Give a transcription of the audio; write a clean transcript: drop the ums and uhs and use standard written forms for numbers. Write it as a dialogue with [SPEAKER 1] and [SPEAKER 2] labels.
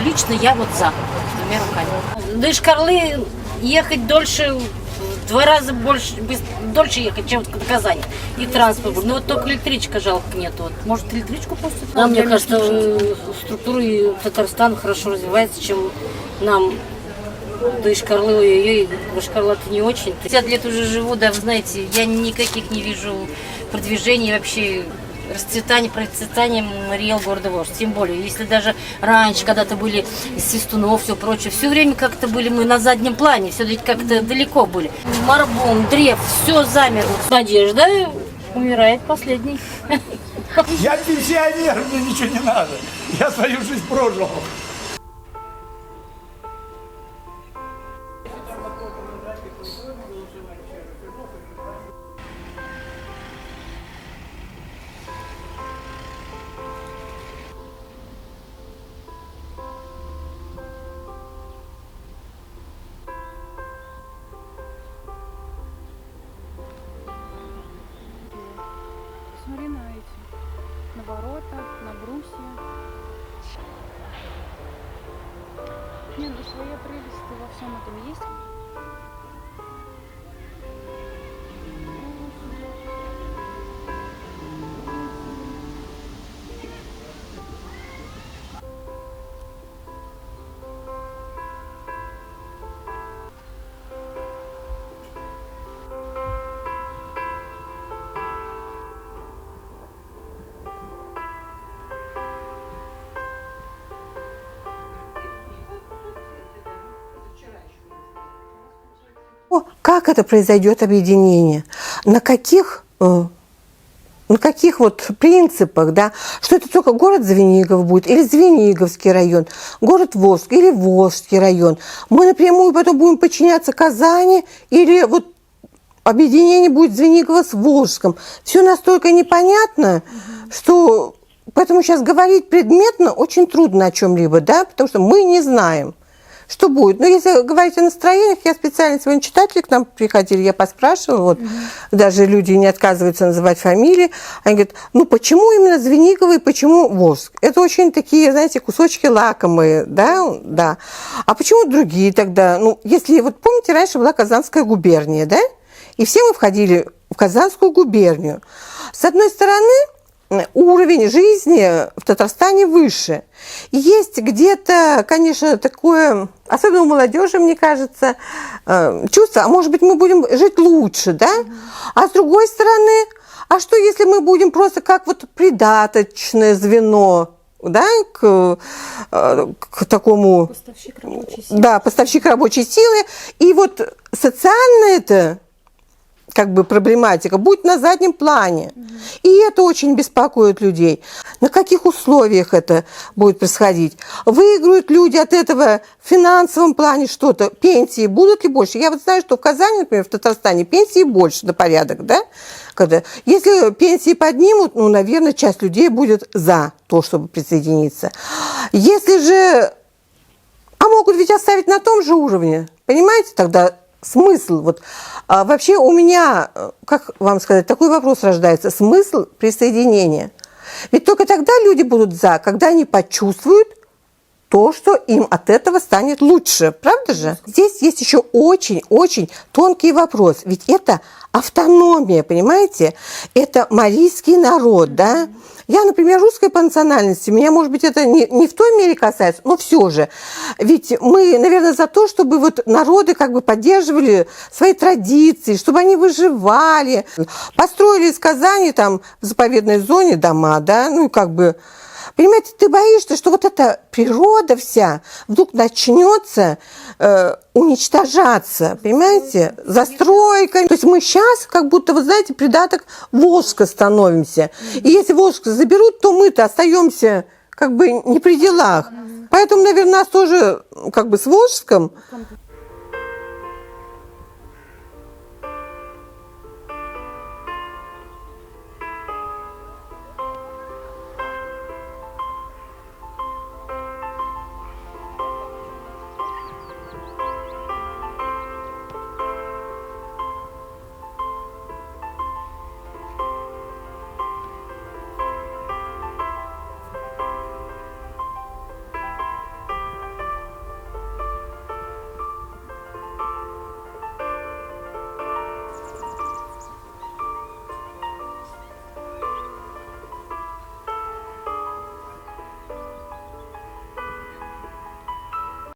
[SPEAKER 1] Лично я вот за, двумя руками. До Йошкар-Олы ехать дольше, в 2 раза больше, дольше ехать, чем до Казани. И транспорт. Но вот только электричка жалко нету. Вот, может, электричку пустят? Нам, мне кажется, структура Татарстана хорошо развивается, чем нам до Йошкар-Олы. Ой-ой-ой, Йошкар-Ола-то не очень. 50 лет уже живу, да, вы знаете, я никаких не вижу продвижений вообще. Процветанием Мариэл города Волжск. Тем более, если даже раньше, когда-то были из Свистунов, все прочее, все время как-то были мы на заднем плане, все-таки как-то далеко были. Марбун, Древ, все замерло. Надежда умирает последней.
[SPEAKER 2] Я пенсионер, мне ничего не надо. Я свою жизнь прожил.
[SPEAKER 3] Смотри на эти, на ворота, на брусья. Не, ну своя прелесть во всем этом есть.
[SPEAKER 4] Как это произойдет объединение? На каких вот принципах, да? Что это только город Звенигов будет, или Звениговский район, город Волжск, или Волжский район. Мы напрямую потом будем подчиняться Казани, или вот объединение будет Звенигова с Волжском. Все настолько непонятно, что поэтому сейчас говорить предметно очень трудно о чем-либо, да? Потому что мы не знаем. Что будет? Но если говорить о настроениях, я специально сегодня читатели к нам приходили, я поспрашивала, вот, даже люди не отказываются называть фамилии, они говорят, ну почему именно Звенигово и почему Волжск? Это очень такие, знаете, кусочки лакомые, да, да. А почему другие тогда? Ну, если, вот помните, раньше была Казанская губерния, да, и все мы входили в Казанскую губернию. С одной стороны, уровень жизни в Татарстане выше. И есть где-то, конечно, такое, особенно у молодежи, мне кажется, чувство, а может быть, мы будем жить лучше, да? А с другой стороны, а что, если мы будем просто как вот придаточное звено, да, к такому...
[SPEAKER 3] Поставщик рабочей силы.
[SPEAKER 4] Да, поставщик рабочей силы. И вот социально это... как бы проблематика будет на заднем плане. И это очень беспокоит людей. На каких условиях это будет происходить? Выиграют люди от этого в финансовом плане что-то? Пенсии будут ли больше? Я вот знаю, что в Казани, например, в Татарстане пенсии больше на порядок, да? Если пенсии поднимут, ну, наверное, часть людей будет за то, чтобы присоединиться. Если же... А могут ведь оставить на том же уровне, понимаете? Тогда смысл, вот вообще у меня, как вам сказать, такой вопрос рождается, смысл присоединения. Ведь только тогда люди будут за, когда они почувствуют то, что им от этого станет лучше, правда же? Здесь есть еще очень-очень тонкий вопрос, ведь это автономия, понимаете? Это марийский народ, да? Я, например, русская по национальности, меня, может быть, это не в той мере касается, но все же. Ведь мы, наверное, за то, чтобы вот народы как бы поддерживали свои традиции, чтобы они выживали. Построили из Казани там в заповедной зоне дома, да, ну как бы... Понимаете, ты боишься, что вот эта природа вся вдруг начнется уничтожаться, понимаете, застройка. То есть мы сейчас как будто, вы знаете, придаток Волжска становимся. И если Волжск заберут, то мы-то остаемся как бы не при делах. Поэтому, наверное, нас тоже как бы с Волжском